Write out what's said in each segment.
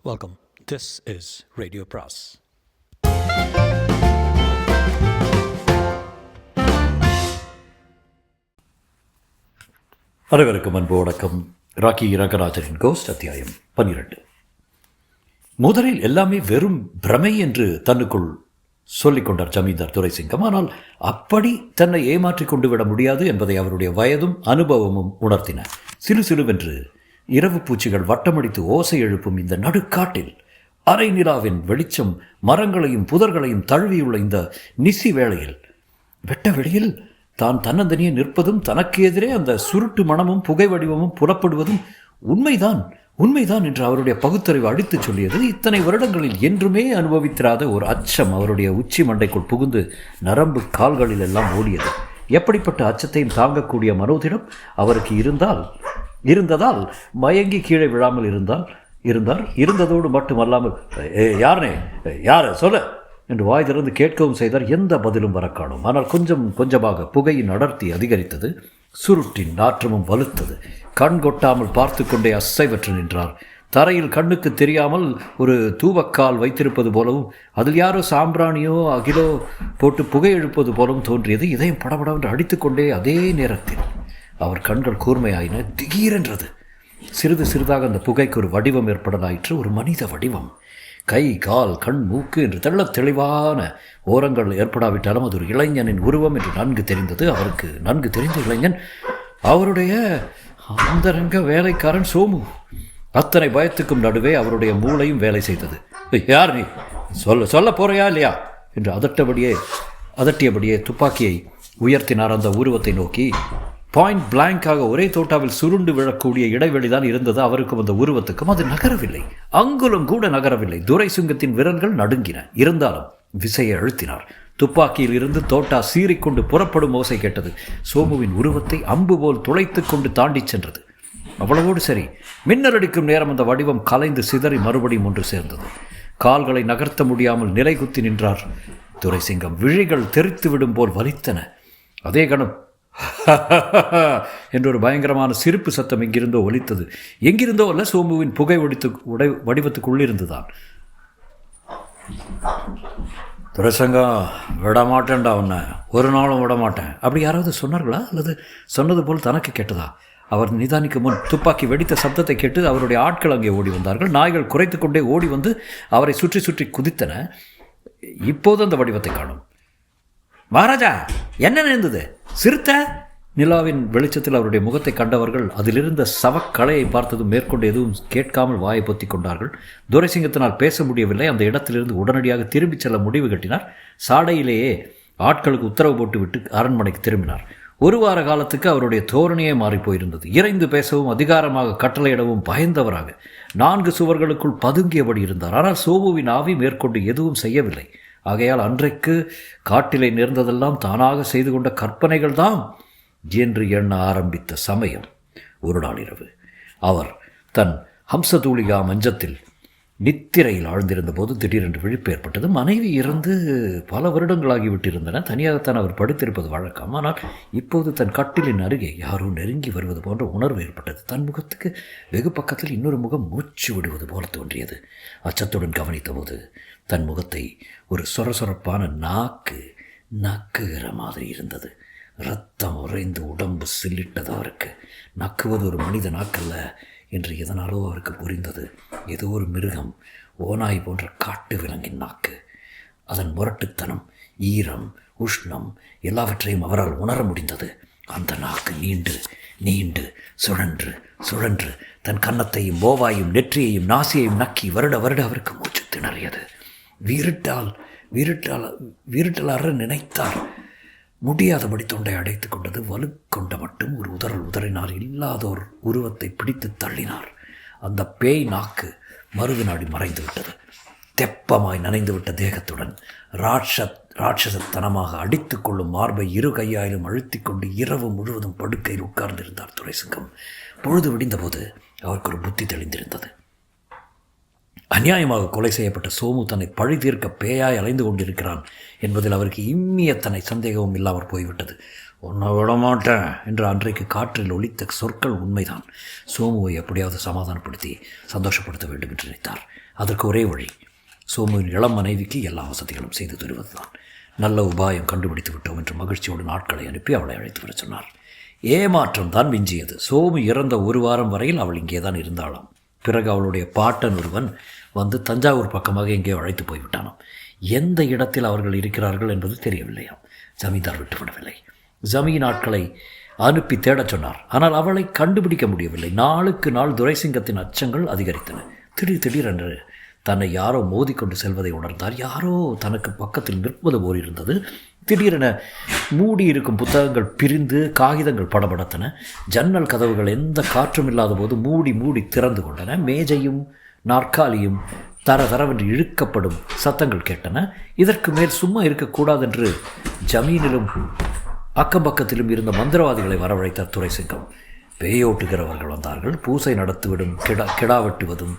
Welcome. This is Radio Pras. அனைவருக்கும் அன்பு வணக்கம். ராக்கி ரங்கராஜனின் கோஸ்ட் அத்தியாயம் 12. முதலில் எல்லாமே வெறும் பிரமை என்று தன்னுக்குள் சொல்லிக் கொண்டார் ஜமீன்தார் துரைசிங்கம். ஆனால் அப்படி தன்னை ஏமாற்றிக் கொண்டு விட முடியாது என்பதை அவருடைய வயதும் அனுபவமும் உணர்த்தின. சிலு சிலுவென்று இரவு பூச்சிகள் வட்டமடித்து ஓசை எழுப்பும் இந்த நடுக்காட்டில் அரை நிலாவின் வெளிச்சம் மரங்களையும் புதர்களையும் தழுவியுள்ள இந்த நிசி வேளையில் வெட்ட வெளியில் தான் தன்னந்தனியே நிற்பதும் தனக்கு எதிரே அந்த சுருட்டு மனமும் புகை வடிவமும் புலப்படுவதும் உண்மைதான் என்று அவருடைய பகுத்தறிவு அடித்துச் சொல்லியது. இத்தனை வருடங்களில் என்றுமே அனுபவித்திராத ஒரு அச்சம் அவருடைய உச்சி மண்டைக்குள் புகுந்து நரம்பு கால்களில் எல்லாம் ஓடியது. எப்படிப்பட்ட அச்சத்தையும் தாங்கக்கூடிய மனோதிடம் அவருக்கு இருந்ததால் மயங்கி கீழே விழாமல் இருந்ததோடு மட்டுமல்லாமல் யார் சொல்ல என்று வாய் திறந்து கேட்கவும் செய்தார். எந்த பதிலும் வர காணும். ஆனால் கொஞ்சமாக புகையின் அடர்த்தி அதிகரித்தது. சுருட்டின் நாற்றமும் வலுத்தது. கண் கொட்டாமல் பார்த்து கொண்டே அசைவற்று நின்றார். தரையில் கண்ணுக்கு தெரியாமல் ஒரு தூவக்கால் வைத்திருப்பது போலவும் அதில் யாரோ சாம்பிராணியோ அகிலோ போட்டு புகை எழுப்பது போலவும் தோன்றியது. இதயம் படபடவென்று அடித்துக்கொண்டே அதே நேரத்தில் அவர் கண்கள் கூர்மையாயின. திடீரென்றது. சிறிது சிறிதாக அந்த புகைக்கு ஒரு வடிவம் ஏற்படலாயிற்று. ஒரு மனித வடிவம். கை, கால், கண், மூக்கு என்று தெள்ளத் தெளிவான ஓரங்கள் ஏற்படாவிட்டாலும் அது ஒரு இளைஞனின் உருவம் என்று நன்கு தெரிந்தது. அவருக்கு நன்கு தெரிந்த இளைஞன் அவருடைய அந்தரங்க வேலைக்காரன் சோமு. அத்தனை பயத்துக்கும் நடுவே அவருடைய மூளையும் வேலை செய்தது. யார் நீ? சொல்ல போறியா இல்லையா என்று அதட்டியபடியே துப்பாக்கியை உயர்த்தினார் அந்த உருவத்தை நோக்கி. பாயிண்ட் பிளாங்காக ஒரே தோட்டாவில் சுருண்டு விழக்கூடிய இடைவெளிதான் இருந்தது அவருக்கும் அந்த உருவத்துக்கும். அது நகரவில்லை, அங்குலம் கூட நகரவில்லை. துரைசிங்கத்தின் விரல்கள் நடுங்கின. இருந்தாலும் விசையை அழுத்தினார். துப்பாக்கியில் இருந்து தோட்டா சீறிக்கொண்டு புறப்படும் ஓசை கேட்டது. சோமுவின் உருவத்தை அம்பு போல் துளைத்து கொண்டு தாண்டி சென்றது. அவ்வளவோடு சரி. மின்னல் அடிக்கும் நேரம் அந்த வடிவம் கலைந்து சிதறி மறுபடியும் ஒன்று சேர்ந்தது. கால்களை நகர்த்த முடியாமல் நிலை குத்தி நின்றார் துரைசிங்கம். விழிகள் தெரித்து விடும் போல் வலித்தன. அதே கணம் என்றொரு பயங்கரமான சிரிப்பு சத்தம் எங்கிருந்தோ ஒலித்தது. எங்கிருந்தோ அல்ல, சோமுவின் புகை வடிவத்துக்குள்ளிருந்துதான். துரைசங்கம், விடமாட்டேன்டா உன்னை, ஒரு நாளும் விடமாட்டேன் அப்படி யாராவது சொன்னார்களா? அல்லது சொன்னது போல் தனக்கு கேட்டதா? அவர் நிதானிக்கு முன் துப்பாக்கி வெடித்த சப்தத்தை கேட்டு அவருடைய ஆட்கள் அங்கே ஓடி வந்தார்கள். நாய்கள் குறைத்து கொண்டே ஓடி வந்து அவரை சுற்றி சுற்றி குதித்தன. இப்போது அந்த வடிவத்தை காணும். மகாராஜா, என்ன நேர்ந்தது? சிறுத்த நிலாவின் வெளிச்சத்தில் அவருடைய முகத்தை கண்டவர்கள் அதிலிருந்த சவக்கலையை பார்த்ததும் மேற்கொண்டு எதுவும் கேட்காமல் வாயை பொத்தி கொண்டார்கள். துரைசிங்கத்தினால் பேச முடியவில்லை. அந்த இடத்திலிருந்து உடனடியாக திரும்பிச் செல்ல முடிவு கட்டினார். சாடையிலேயே ஆட்களுக்கு உத்தரவு போட்டுவிட்டு அரண்மனைக்கு திரும்பினார். ஒரு வார காலத்துக்கு அவருடைய தோரணையே மாறிப்போயிருந்தது. இறைந்து பேசவும் அதிகாரமாக கட்டளையிடவும் பயந்தவராக 4 சுவர்களுக்குள் பதுங்கியபடி இருந்தார். ஆனால் சோமுவின் ஆவி மேற்கொண்டு எதுவும் செய்யவில்லை. ஆகையால் அன்றைக்கு காட்டிலே நேர்ந்ததெல்லாம் தானாக செய்து கொண்ட கற்பனைகள் தான் என்று எண்ண ஆரம்பித்த சமயம் ஒரு நாள் இரவு அவர் தன் ஹம்சதூளிகா மஞ்சத்தில் நித்திரையில் ஆழ்ந்திருந்த போது திடீரென்று விழிப்பு ஏற்பட்டது. மனைவி இறந்து பல வருடங்களாகிவிட்டிருந்தன. தனியாகத்தான் அவர் படுத்திருப்பது வழக்கம். ஆனால் இப்போது தன் கட்டிலின் அருகே யாரோ நெருங்கி வருவது போன்ற உணர்வு ஏற்பட்டது. தன் முகத்துக்கு வெகு பக்கத்தில் இன்னொரு முகம் மூச்சு விடுவது போல தோன்றியது. அச்சத்துடன் கவனித்த போது தன் முகத்தை ஒரு சொரசொரப்பான நாக்கு நக்குகிற மாதிரி இருந்தது. இரத்தம் உறைந்து உடம்பு சில்லிட்டது. அவருக்கு நக்குவது ஒரு மனித நாக்கல்ல என்று எதனாலோ அவருக்கு புரிந்தது. ஏதோ ஒரு மிருகம், ஓநாய் போன்ற காட்டு விலங்கின் நாக்கு. அதன் முரட்டுத்தனம், ஈரம், உஷ்ணம் எல்லாவற்றையும் அவரால் உணர முடிந்தது. அந்த நாக்கு நீண்டு சுழன்று தன் கன்னத்தையும் ஓவாயும் நெற்றியையும் நாசியையும் நக்கி வருட அவருக்கு மூச்சு திணறியது. வீரிட்டல் அற நினைத்தார். முடியாதபடி தொண்டை அடைத்து கொண்டது. வலுக்கொண்ட மட்டும் ஒரு உதறினார். இல்லாதோர் உருவத்தை பிடித்து தள்ளினார். அந்த பேய் நாக்கு மறுவினாடி மறைந்து விட்டது. தெப்பமாய் நனைந்துவிட்ட தேகத்துடன் ராட்சசத்தனமாக அடித்து கொள்ளும் மார்பை இரு கையாயிலும் அழுத்தி கொண்டு இரவு முழுவதும் படுக்கையில் உட்கார்ந்திருந்தார் துரைசிங்கம். பொழுது விடிந்தபோது அவருக்கு ஒரு புத்தி தெளிந்திருந்தது. அநியாயமாக கொலை செய்யப்பட்ட சோமு தன்னை பழி தீர்க்க பேயாய் அலைந்து கொண்டிருக்கிறான் என்பதில் அவருக்கு இம்மியத்தனை சந்தேகமும் இல்லாமல் போய்விட்டது. உன்னை விடமாட்டேன் என்று அன்றைக்கு காற்றில் ஒலித்த சொற்கள் உண்மைதான். சோமுவை எப்படியாவது சமாதானப்படுத்தி சந்தோஷப்படுத்த வேண்டும் என்று நினைத்தார். அதற்கு ஒரே வழி சோமுவின் இளம் மனைவிக்கு எல்லா வசதிகளும் செய்து தருவதுதான். நல்ல உபாயம் கண்டுபிடித்து விட்டோம் என்று மகிழ்ச்சியோடு நாட்களை அனுப்பி அவளை அழைத்து வர சொன்னார். ஏமாற்றம் தான் மிஞ்சியது. சோமு இறந்த ஒரு வாரம் வரையில் அவள் இங்கே தான் இருந்தாளாம். பிறகு அவளுடைய பாட்டன் ஒருவன் வந்து தஞ்சாவூர் பக்கமாக எங்கேயோ அழைத்து போய்விட்டானாம். எந்த இடத்தில் அவர்கள் இருக்கிறார்கள் என்பது தெரியவில்லையாம். ஜமீன்தார் விட்டுவிடவில்லை. ஜமீன் ஆட்களை அனுப்பி தேடச் சொன்னார். ஆனால் அவளை கண்டுபிடிக்க முடியவில்லை. நாளுக்கு நாள் துரைசிங்கத்தின் அச்சங்கள் அதிகரித்தன. திடீரென்று தன்னை யாரோ மோதிக்கொண்டு செல்வதை உணர்ந்தார். யாரோ தனக்கு பக்கத்தில் நிற்பது போல் இருந்தது. திடீரென மூடியிருக்கும் புத்தகங்கள் பிரிந்து காகிதங்கள் படபடத்தன. ஜன்னல் கதவுகள் எந்த காற்றும் இல்லாத போது மூடி திறந்து கொண்டன. மேஜையும் நாற்காலியும் தரவென்று இழுக்கப்படும் சத்தங்கள் கேட்டன. இதற்கு மேல் சும்மா இருக்கக்கூடாதென்று ஜமீனிலும் அக்கம்பக்கத்திலும் இருந்த மந்திரவாதிகளை வரவழைத்தார் துரைசிங்கம். பேயோட்டுகிறவர்கள் வந்தார்கள். பூசை நடத்துவிடும் கிடா வெட்டுவதும்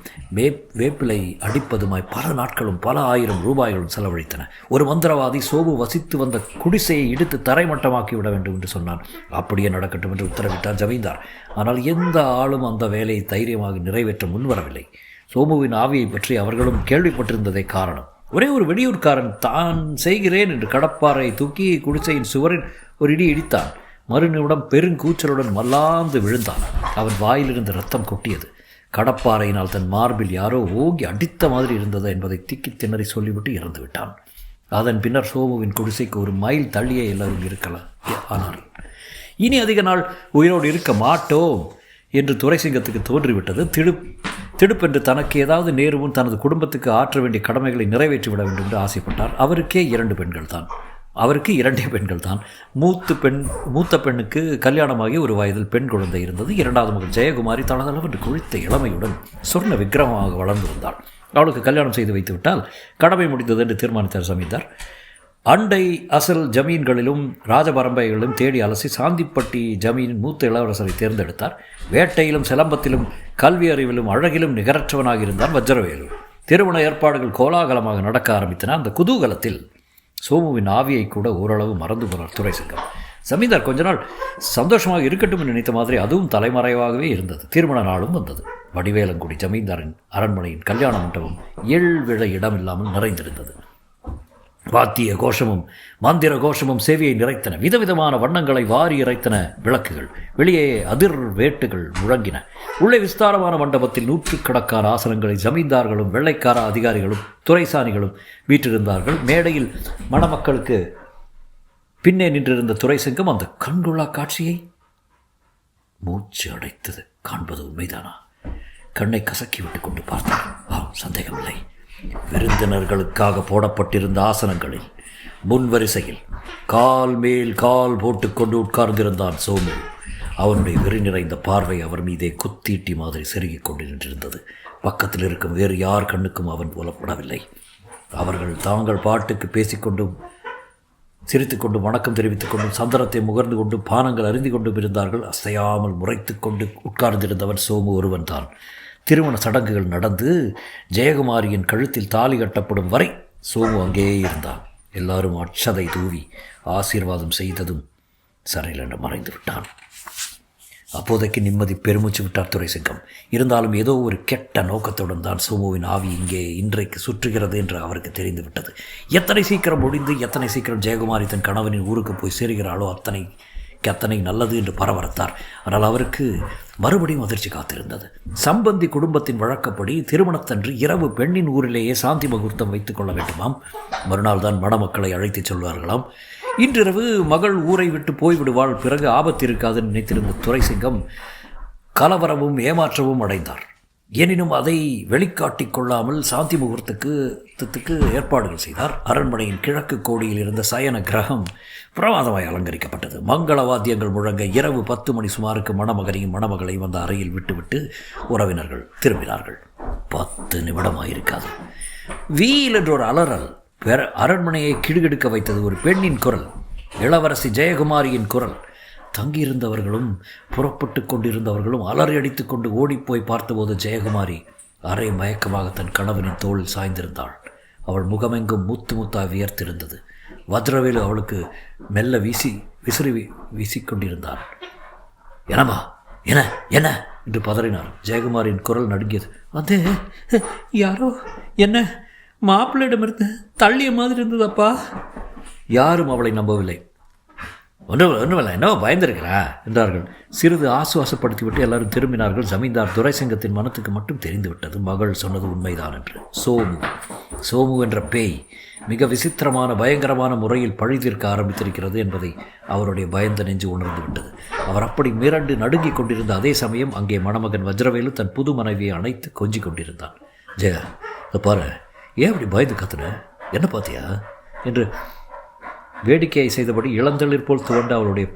வேப்பிலை அடிப்பதுமாய் பல நாட்களும் பல ஆயிரம் ரூபாய்களும் செலவழித்தன. ஒரு மந்திரவாதி சோபு வசித்து வந்த குடிசையை இடித்து தரைமட்டமாக்கி விட வேண்டும் என்று சொன்னான். அப்படியே நடக்கட்டும் என்று உத்தரவிட்டார் ஜமீன்தார். ஆனால் எந்த ஆளும் அந்த வேலையை தைரியமாக நிறைவேற்ற முன்வரவில்லை. சோமுவின் ஆவியை பற்றி அவர்களும் கேள்விப்பட்டிருந்ததே காரணம். ஒரே ஒரு வெளியூர்காரன் தான் செய்கிறேன் என்று கடப்பாறை தூக்கி குடிசையின் சுவரில் ஒரு இடி இடித்தான். மறுநிமிடம் பெருங்கூச்சலுடன் மல்லாந்து விழுந்தான். அவன் வாயிலிருந்து ரத்தம் கொட்டியது. கடப்பாறையினால் தன் மார்பில் யாரோ ஓங்கி அடித்த மாதிரி இருந்தது என்பதை திக்கி திணறி சொல்லிவிட்டு இறந்து விட்டான். அதன் பின்னர் சோமுவின் குடிசைக்கு ஒரு மைல் தள்ளியே எல்லாரும் இருக்கலாம். ஆனால் இனி அதிக நாள் உயிரோடு இருக்க மாட்டோம் என்று துரைசிங்கத்துக்கு தோன்றிவிட்டது. திடுப்பென்று தனக்கு ஏதாவது நேருமுன் தனது குடும்பத்துக்கு ஆற்ற வேண்டிய கடமைகளை நிறைவேற்றிவிட வேண்டும் என்று ஆசைப்பட்டார். அவருக்கு இரண்டே பெண்கள் தான். மூத்த பெண்ணுக்கு கல்யாணமாகி ஒரு வயதில் பெண் குழந்தை இருந்தது. இரண்டாவது மகள் ஜெயகுமாரி தளதளவென்று குளித்த இளமையுடன் சொர்ண விக்கிரமமாக வளர்ந்திருந்தாள். அவளுக்கு கல்யாணம் செய்து வைத்து விட்டால் கடமை முடிந்தது என்று தீர்மானித்தார் ஜமீன்தார். அண்டை அசல் ஜமீன்களிலும் ராஜபரம்பைகளிலும் தேடி அலசி சாந்திப்பட்டி ஜமீனின் மூத்த இளவரசரை தேர்ந்தெடுத்தார். வேட்டையிலும் சிலம்பத்திலும் கல்வி அறிவிலும் அழகிலும் நிகரற்றவனாக இருந்தான் வஜ்ரவேலு. திருமண ஏற்பாடுகள் கோலாகலமாக நடக்க ஆரம்பித்தன. அந்த குதூகலத்தில் சோமுவின் ஆவியை கூட ஓரளவு மறந்து போனார் துரைசிங்கம். ஜமீன்தார் கொஞ்ச நாள் சந்தோஷமாக இருக்கட்டும் என்று நினைத்த மாதிரி அதுவும் தலைமறைவாகவே இருந்தது. திருமண நாளும் வந்தது. வடிவேலங்குடி ஜமீன்தாரின் அரண்மனையின் கல்யாண மண்டபம் விழ இடமில்லாமல் நிறைந்திருந்தது. வாத்திய கோஷமும் மந்திர கோஷமும் சேவையை நிறைத்தன. விதவிதமான வண்ணங்களை வாரி இறைத்தன விளக்குகள். வெளியே அதிர் வேட்டுகள் முழங்கின. உள்ளே விஸ்தாரமான மண்டபத்தில் நூற்றுக்கணக்கான ஆசனங்களை ஜமீன்தார்களும் வெள்ளைக்கார அதிகாரிகளும் துரைசானிகளும் வீற்றிருந்தார்கள். மேடையில் மணமக்களுக்கு பின்னே நின்றிருந்த துரைசிங்கம் அந்த கண்கொள்ளா காட்சியை மூச்சு அடைத்தது. காண்பது உண்மைதானா? கண்ணை கசக்கி விட்டு கொண்டு பார்த்தார். சந்தேகமில்லை. விருந்தினர்களுக்காக போடப்பட்டிருந்த ஆசனங்களில் முன்வரிசையில் கால் மேல் கால் போட்டுக்கொண்டு உட்கார்ந்திருந்தான் சோமு. அவனுடைய வெறி நிறைந்த பார்வை அவர் மீதே குத்தீட்டி மாதிரி செருகிக் கொண்டு நின்றிருந்தது. பக்கத்தில் இருக்கும் வேறு யார் கண்ணுக்கும் அவன் புலப்படவில்லை. அவர்கள் தாங்கள் பாட்டுக்கு பேசிக்கொண்டும் சிரித்துக்கொண்டும் வணக்கம் தெரிவித்துக் கொண்டும் சந்தனத்தை முகர்ந்து கொண்டும் பானங்கள் அருந்தி கொண்டும் இருந்தார்கள். அசையாமல் முறைத்து கொண்டு உட்கார்ந்திருந்தவன் சோமு ஒருவன் தான். திருமண சடங்குகள் நடந்து ஜெயகுமாரியின் கழுத்தில் தாலி கட்டப்படும் வரை சோமு அங்கேயே இருந்தான். எல்லாரும் அட்சதை தூவி ஆசீர்வாதம் செய்ததும் சரையிலென்று மறைந்து விட்டான். அப்போதைக்கு நிம்மதி பெருமூச்சு விட்டார் துரைசிங்கம். இருந்தாலும் ஏதோ ஒரு கெட்ட நோக்கத்துடன் தான் சோமுவின் ஆவி இங்கே இன்றைக்கு சுற்றுகிறது என்று அவருக்கு தெரிந்துவிட்டது. எத்தனை சீக்கிரம் முடிந்து எத்தனை சீக்கிரம் ஜெயகுமாரி தன் கணவனின் ஊருக்கு போய் சேருகிறாளோ அத்தனை நல்லது என்று பரவரத்தார். ஆனால் அவருக்கு மறுபடியும் அதிர்ச்சி காத்திருந்தது. சம்பந்தி குடும்பத்தின் வழக்கப்படி திருமணத்தன்று இரவு பெண்ணின் ஊரிலேயே சாந்தி முகூர்த்தம் வைத்துக் கொள்ள வேண்டுமாம். மறுநாள் தான் மணமக்களை அழைத்துச் சொல்வார்களாம். இன்றிரவு மகள் ஊரை விட்டு போய்விடுவாள், பிறகு ஆபத்து இருக்காது நினைத்திருந்த துரைசிங்கம் கலவரமும் ஏமாற்றமும் அடைந்தார். எனினும் அதை வெளிக்காட்டிக் கொள்ளாமல் சாந்தி முகூர்த்தத்துக்கு ஏற்பாடுகள் செய்தார். அரண்மனையின் கிழக்கு கோடியில் இருந்த சயன கிரகம் பிரமாதமாய் அலங்கரிக்கப்பட்டது. மங்கள வாத்தியங்கள் முழங்க இரவு 10 மணி சுமாருக்கு மணமகனையும் மணமகளையும் அந்த அறையில் விட்டுவிட்டு உறவினர்கள் திரும்பினார்கள். 10 நிமிடமாயிருக்காது. வீல் என்ற ஒரு அலறல் அரண்மனையை கிடுகிடுக்க வைத்தது. ஒரு பெண்ணின் குரல், இளவரசி ஜெயகுமாரியின் குரல். தங்கியிருந்தவர்களும் புறப்பட்டு கொண்டிருந்தவர்களும் அலறி அடித்து கொண்டு ஓடிப்போய் பார்த்தபோது ஜெயகுமாரி அரை மயக்கமாக தன் கணவனின் தோளில் சாய்ந்திருந்தாள். அவள் முகமெங்கும் முத்தாய் வியர்த்திருந்தது. வஜ்ரவேலு அவளுக்கு மெல்ல வீசி விசிறி வீசிக்கொண்டிருந்தான். என்னம்மா, என்ன என்ன என்று பதறினார். ஜெயக்குமாரின் குரல் நடுங்கியது. அது யாரோ என்ன மாப்பிள்ளையிடமிருந்து தள்ளிய மாதிரி இருந்ததப்பா. யாரும் அவளை நம்பவில்லை. ஒன்றுமில்லை, என்ன பயந்திருக்கிறா என்றார்கள். சிறிது ஆசுவாசப்படுத்திவிட்டு எல்லாரும் திரும்பினார்கள். ஜமீன்தார் துரைசிங்கத்தின் மனத்துக்கு மட்டும் தெரிந்துவிட்டது மகள் சொன்னது உண்மைதான் என்று. சோமு என்ற பேய் மிக விசித்திரமான பயங்கரமான முறையில் பழிதீர்க்க ஆரம்பித்திருக்கிறது என்பதை அவருடைய பயந்த நெஞ்சு உணர்ந்து விட்டது. அவர் அப்படி மிரண்டு நடுங்கிக் கொண்டிருந்த அதே சமயம் அங்கே மணமகன் வஜ்ரவேலு தன் புது மனைவியை அணைத்து கொஞ்சிக் கொண்டிருந்தான். ஜெயா, பாரு, ஏன் அப்படி பயந்து கத்துன? என்ன பார்த்தியா என்று வேடிக்கையை செய்தபடி இளந்தளிர் போல் துவண்ட அவளுடைய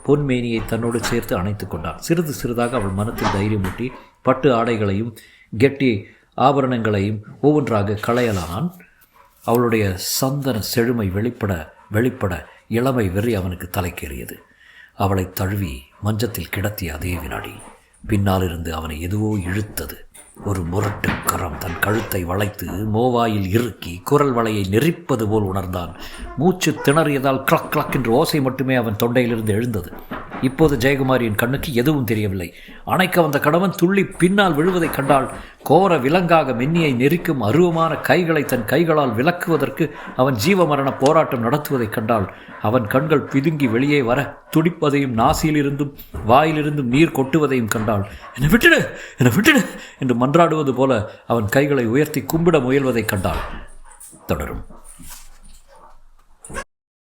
பொன்மேனியை தன்னோடு சேர்த்து அணைத்து கொண்டான். சிறிது சிறிதாக அவள் மனத்தில் தைரியமூட்டி பட்டு ஆடைகளையும் கெட்டி ஆபரணங்களையும் ஒவ்வொன்றாக களையலானான். அவளுடைய சந்தன செழுமை வெளிப்பட இளமை வெறி அவனுக்கு தலைக்கேறியது. அவளை தழுவி மஞ்சத்தில் கிடத்திய அதே வினாடி பின்னால் இருந்து அவனை எதுவோ இழுத்தது. ஒரு முரட்டு கரம் தன் கழுத்தை வளைத்து மோவாயில் இறுக்கி குரல் வளையை நெரிப்பது போல் உணர்ந்தான். மூச்சு திணறியதால் கிளக் கிளக் என்ற ஓசை மட்டுமே அவன் தொண்டையிலிருந்து எழுந்தது. இப்போது ஜெயக்குமாரியின் கண்ணுக்கு எதுவும் தெரியவில்லை. அணைக்க வந்த கணவன் துள்ளி பின்னால் விழுவதைக் கண்டாள். கோர விலங்காக மென்னியை நெரிக்கும் அருவமான கைகளை தன் கைகளால் விலக்குவதற்கு அவன் ஜீவமரண போராட்டம் நடத்துவதைக் கண்டாள். அவன் கண்கள் பிதுங்கி வெளியே வர துடிப்பதையும் நாசியிலிருந்தும் வாயிலிருந்தும் நீர் கொட்டுவதையும் கண்டாள். என்னை விட்டுடு என்று மன்றாடுவது போல அவன் கைகளை உயர்த்தி கும்பிட முயல்வதைக் கண்டாள். தொடரும்.